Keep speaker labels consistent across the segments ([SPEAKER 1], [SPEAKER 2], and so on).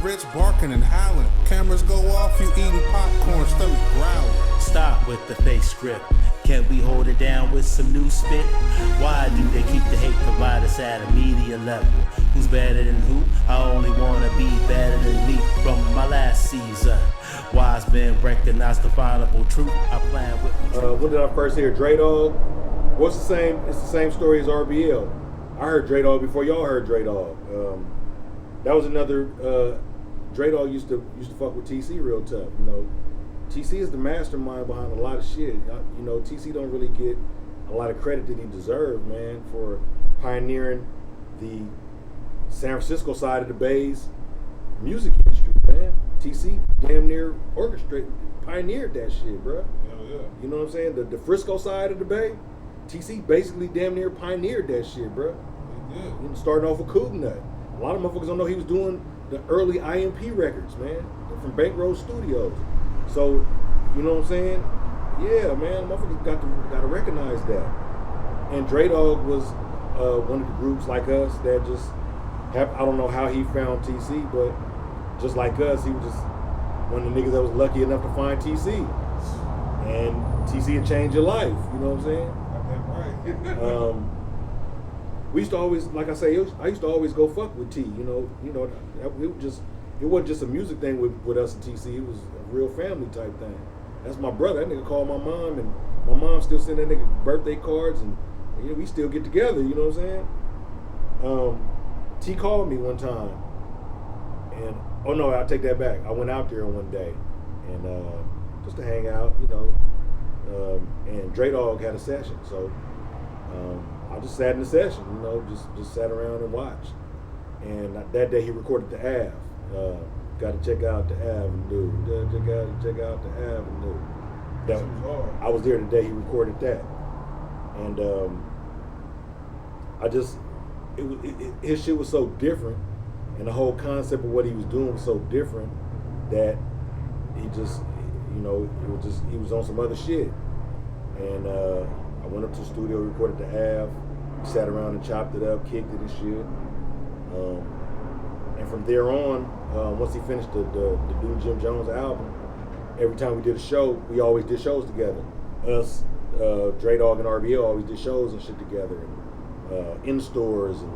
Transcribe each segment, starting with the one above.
[SPEAKER 1] rich, barking and howling. Cameras go off, you eating popcorn, stomach growling.
[SPEAKER 2] Stop with the fake script. Can't we hold it down with some new spit? Why do they keep the hate providers at a media level? Who's better than who? I only wanna be better than me from my last season. Wise men recognize the definable truth. I plan with
[SPEAKER 3] when did I first hear Dre Dog? What's the same? It's the same story as RBL. I heard Dre Dog before y'all heard Dre Dog. That was another. Dre Dog used to fuck with TC real tough. You know, TC is the mastermind behind a lot of shit. You know, TC don't really get a lot of credit that he deserved, man, for pioneering the San Francisco side of the Bay's music industry, man. TC damn near orchestrated, pioneered that shit, bro.
[SPEAKER 4] Hell yeah.
[SPEAKER 3] You know what I'm saying? The Frisco side of the Bay, TC basically damn near pioneered that shit, bro.
[SPEAKER 4] He did.
[SPEAKER 3] You know, starting off with Coog Nut. A lot of motherfuckers don't know he was doing the early IMP records, man, from Bankroll Studios. So, you know what I'm saying? Yeah, man, motherfuckers got to recognize that. And Dre Dog was one of the groups like us that just have, I don't know how he found TC, but just like us, he was just one of the niggas that was lucky enough to find TC. And TC had changed your life, you know what I'm saying?
[SPEAKER 4] Right.
[SPEAKER 3] We used to always, like I say, I used to always go fuck with T. You know, it wasn't just a music thing with us and TC. It was a real family type thing. That's my brother. That nigga called my mom, and my mom still send that nigga birthday cards, and you know, we still get together. You know what I'm saying? T called me one time, and oh no, I'll take that back. I went out there one day, and just to hang out, you know, and Dre Dog had a session, so. I just sat in the session, you know, just sat around and watched. And that day he recorded the Ave. Got to check out the Avenue. Check out the Avenue. That was hard. I was there the day he recorded that, and his shit was so different, and the whole concept of what he was doing was so different that he just, you know, he was on some other shit, and. I went up to the studio, recorded the Ave, sat around and chopped it up, kicked it and shit. And from there on, once he finished the new Jim Jones album, every time we did a show, we always did shows together. Us, Dre Dog and RBL always did shows and shit together, and in stores and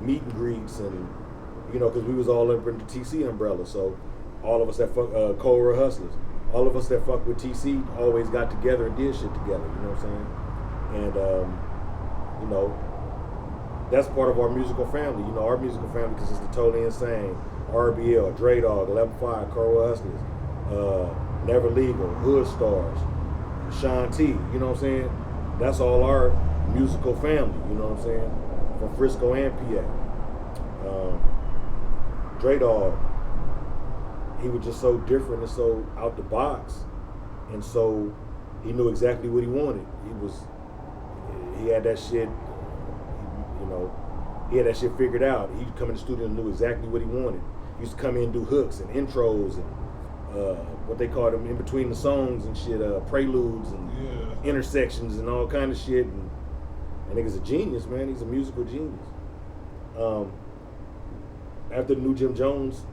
[SPEAKER 3] meet and greets, and you know, because we was all under the TC umbrella. So all of us that fuck Cobra Hustlers. All of us that fuck with TC always got together and did shit together, you know what I'm saying? And, you know, that's part of our musical family. You know, our musical family consists of Totally Insane, RBL, Dre Dog, 11-5, Cobra Hustlers, Never Legal, Hood Stars, Sean T, you know what I'm saying? That's all our musical family, you know what I'm saying? From Frisco and PA. Dre Dog. He was just so different and so out the box, and so he knew exactly what he wanted. He had that shit, you know, he had that shit figured out. He'd come in the studio and knew exactly what he wanted. He used to come in and do hooks and intros and what they called them in between the songs and shit, preludes and intersections and all kind of shit. And nigga's a genius, man. He's a musical genius. After the new Jim Jones,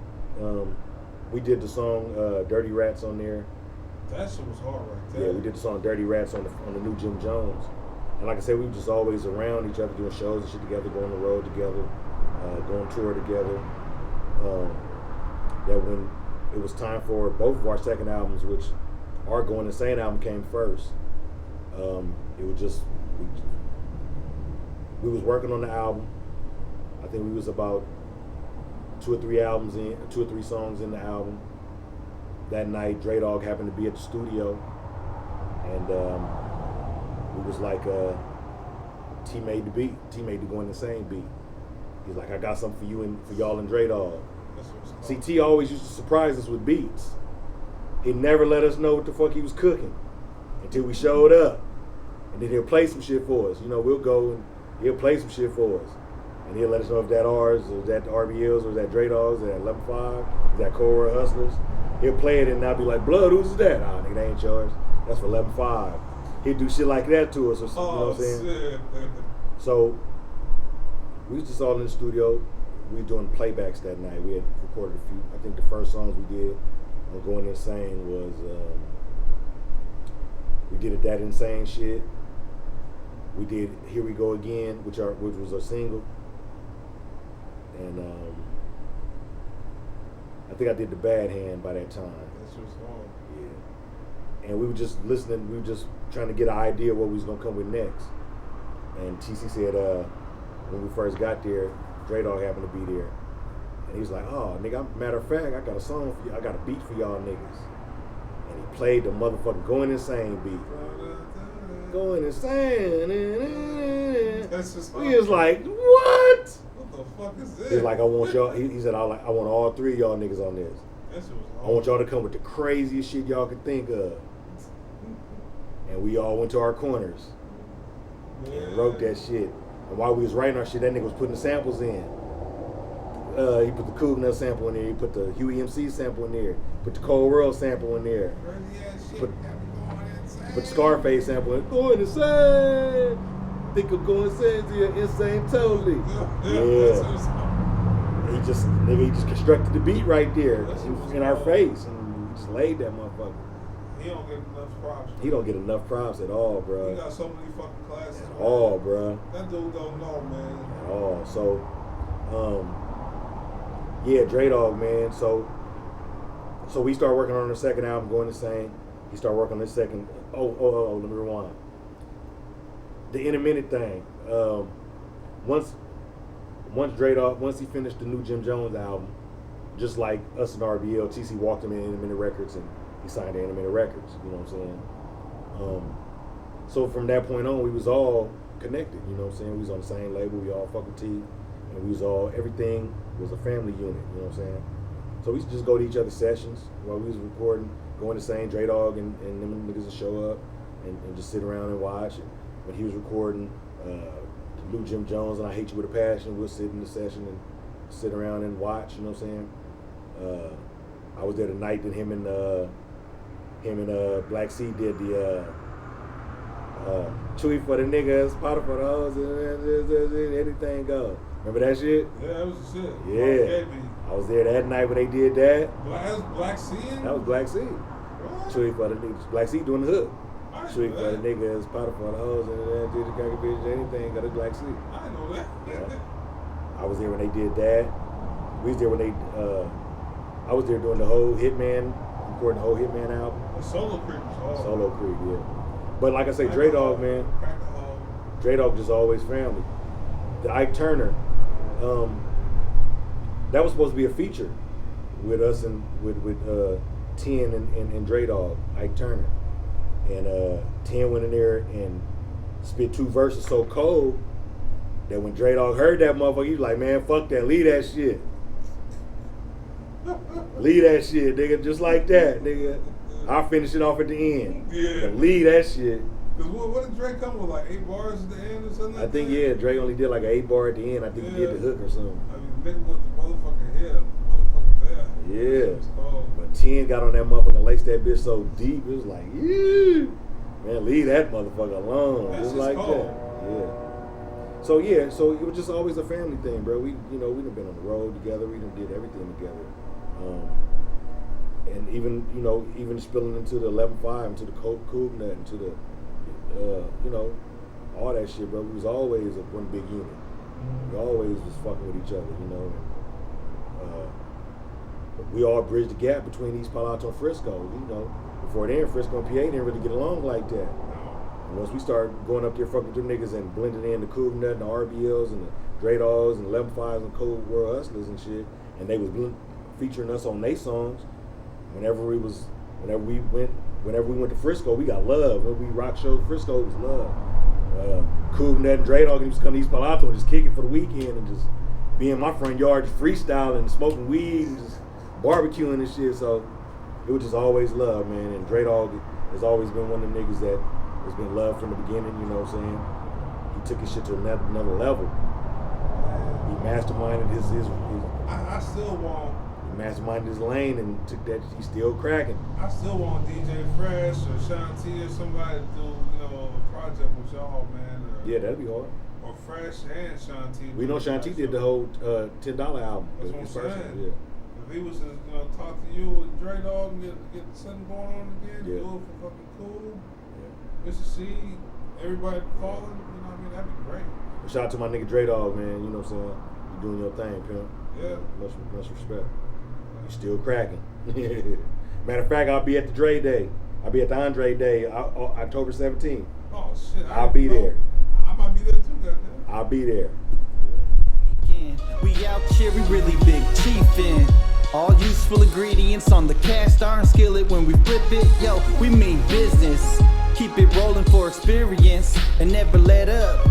[SPEAKER 3] we did the song Dirty Rats on there.
[SPEAKER 4] That shit was hard right there.
[SPEAKER 3] Yeah, we did the song Dirty Rats on the new Jim Jones. And like I said, we were just always around each other doing shows and shit together, going on the road together, going tour together. That when it was time for both of our second albums, which our Going Insane album came first, it was just, we was working on the album. I think we was about 2 or 3 songs in the album. That night, Dre Dog happened to be at the studio, and we was like, T made the beat. T made the Going Insane beat. He's like, I got something for you and for y'all and Dre Dog. See, T always used to surprise us with beats. He never let us know what the fuck he was cooking until we showed up, and then he'll play some shit for us. You know, we'll go and he'll play some shit for us. And he'll let us know if that ours, or that RBLs, or that Dre Dogs, or that 11-5, that Cobra Hustlers. He'll play it and I'll be like, Blood, who's that? Ah, nigga, that ain't yours. That's for 11-5. He'd do shit like that to us, or something, you know what I'm saying?
[SPEAKER 4] Shit.
[SPEAKER 3] So, we was just all in the studio. We were doing playbacks that night. We had recorded first songs we did on Going Insane was we did it, That Insane Shit. We did Here We Go Again, which was a single. And I think I did The Bad Hand by that time.
[SPEAKER 4] That's your song.
[SPEAKER 3] Yeah. And we were just listening, we were just trying to get an idea of what we was gonna come with next. And TC said, when we first got there, Dre Dog happened to be there. And he was like, oh, nigga, matter of fact, I got a song for you, I got a beat for y'all niggas. And he played the motherfucking Going Insane beat. Going Insane.
[SPEAKER 4] That's just
[SPEAKER 3] We was like, what?
[SPEAKER 4] What the fuck is this?
[SPEAKER 3] He's like, I want y'all, he said, I want all three of y'all niggas on this.
[SPEAKER 4] That shit was
[SPEAKER 3] I want y'all to come with the craziest shit y'all could think of. And we all went to our corners and wrote that shit. And while we was writing our shit, that nigga was putting the samples in. He put the Cool Nut sample in there. He put the Huey MC sample in there. Put the Cold World sample in there.
[SPEAKER 4] Crazy ass shit.
[SPEAKER 3] Put the Scarface sample in. Going insane. Think I'm going insane. You're insane totally. Yeah. He just constructed the beat right there in our face. And he just laid that motherfucker.
[SPEAKER 4] He don't get enough props.
[SPEAKER 3] He don't get enough props at all, bro.
[SPEAKER 4] He got so many fucking classes.
[SPEAKER 3] At all, bro.
[SPEAKER 4] That dude don't know, man.
[SPEAKER 3] At all. So, yeah, Dre Dog, man. So we started working on the second album, Going Insane. He started working on this second. Oh, let me rewind. The In a Minute thing. Once Dre Dog, once he finished the new Jim Jones album, just like us and RBL, TC walked him in a Minute Records and he signed to In a Minute Records. You know what I'm saying? So from that point on, we was all connected. You know what I'm saying? We was on the same label. We all fucking T, and we was all, everything was a family unit. You know what I'm saying? So we used to just go to each other's sessions while we was recording, Going Insane. Dre Dog and them niggas would show up and just sit around and watch. And when he was recording the new Jim Jones and I Hate You With a Passion, we'll sit in the session and sit around and watch. You know what I'm saying? I was there the night that him and Black C did the Chewy for the niggas, Potter for the hoes, and anything go. Remember that shit?
[SPEAKER 4] Yeah, that was the shit.
[SPEAKER 3] Yeah. I was there that night when they did that.
[SPEAKER 4] That was Black C?
[SPEAKER 3] That was Black C.
[SPEAKER 4] What?
[SPEAKER 3] Chewy for the niggas. Black C doing the hook.
[SPEAKER 4] I didn't
[SPEAKER 3] Chewy
[SPEAKER 4] know
[SPEAKER 3] for the
[SPEAKER 4] that.
[SPEAKER 3] niggas, Potter for the hoes, and did the cocky bitch, anything got a Black C.
[SPEAKER 4] I didn't know that.
[SPEAKER 3] Yeah. I was there when they did that. We was there when they, I was there doing the whole Hitman, recording the whole Hitman album.
[SPEAKER 4] The Solo Creep was hard.
[SPEAKER 3] Solo Creep, yeah. But like I say, Dre Dog, man. Dre Dog just always family. The Ike Turner, that was supposed to be a feature with us and with 10 and Dre Dog, Ike Turner. And 10 went in there and spit 2 verses so cold that when Dre Dog heard that motherfucker, he was like, man, fuck that, leave that shit. Leave that shit, nigga, just like that, nigga. I'll finish it off at the end.
[SPEAKER 4] Yeah.
[SPEAKER 3] But leave that shit.
[SPEAKER 4] Cause what did Dre come with, like 8 bars at the end or something?
[SPEAKER 3] I think, yeah, Dre only did like an 8 bar at the end. I think he did the hook or something.
[SPEAKER 4] I mean, nigga with the motherfucking head, motherfucking there.
[SPEAKER 3] Yeah.
[SPEAKER 4] It was cold.
[SPEAKER 3] But 10 got on that motherfucker and laced that bitch so deep, it was like, yeah. Man, leave that motherfucker alone.
[SPEAKER 4] That's
[SPEAKER 3] Just
[SPEAKER 4] just
[SPEAKER 3] like
[SPEAKER 4] cold.
[SPEAKER 3] that. Yeah. So yeah, so it was just always a family thing, bro. We done been on the road together. We done did everything together. And even spilling into the 11.5, into the Cool Nut, into the, all that shit, bro. We was always one big unit. We always was fucking with each other, And, we all bridged the gap between East Palo Alto and Frisco, Before then, Frisco and PA didn't really get along like that. And once we started going up there fucking with them niggas and blending in the Cool Nut and the RBLs and the Dre Dogs and 11.5s and Cold World Hustlers and shit, and they was featuring us on their songs. Whenever we went to Frisco, we got love. When we rock shows in Frisco, it was love. Cool Nut and Dre Dog used to come to East Palo Alto and just kick it for the weekend and just be in my front yard just freestyling and smoking weed and just barbecuing and shit. So it was just always love, man. And Dre Dog has always been one of them niggas that has been loved from the beginning, you know what I'm saying? He took his shit to another level. He masterminded his
[SPEAKER 4] I still want.
[SPEAKER 3] He masterminded his lane and took that. He's still cracking.
[SPEAKER 4] I still want DJ Fresh or Sean T or somebody to do, a project with y'all, man.
[SPEAKER 3] Yeah, that'd be hard.
[SPEAKER 4] Or Fresh and Sean T.
[SPEAKER 3] We know Sean T did the whole $10 album.
[SPEAKER 4] That's what I'm saying.
[SPEAKER 3] Yeah.
[SPEAKER 4] If he was to, talk to you and Dre Dog and get something going on again, do it for fucking cool. Yeah. Mr. C, everybody calling, that'd be great.
[SPEAKER 3] Shout out to my nigga Dre Dog, man. You know what I'm saying? You doing your thing, pimp.
[SPEAKER 4] Yeah.
[SPEAKER 3] Much respect. You still cracking. Matter of fact, I'll be at the Dre Day. I'll be at the Andre Day, October 17th.
[SPEAKER 4] Oh shit!
[SPEAKER 3] I'll be there.
[SPEAKER 4] I might be there too, goddamn.
[SPEAKER 3] I'll be there.
[SPEAKER 5] We out here, we really big chiefin'. All useful ingredients on the cast iron skillet. When we flip it, yo, we mean business. Keep it rolling for experience and never let up.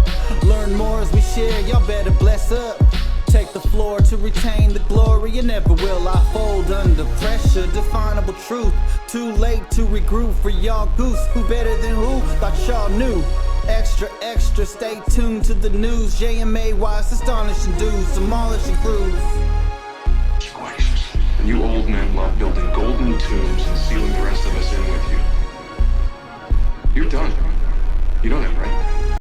[SPEAKER 5] Learn more as we share, y'all better bless up. Take the floor to retain the glory, and never will I fold under pressure. Definable truth, too late to regroup for y'all goose. Who better than who? Thought y'all knew. Extra, extra, stay tuned to the news. JMA wise, astonishing dudes, demolishing crews.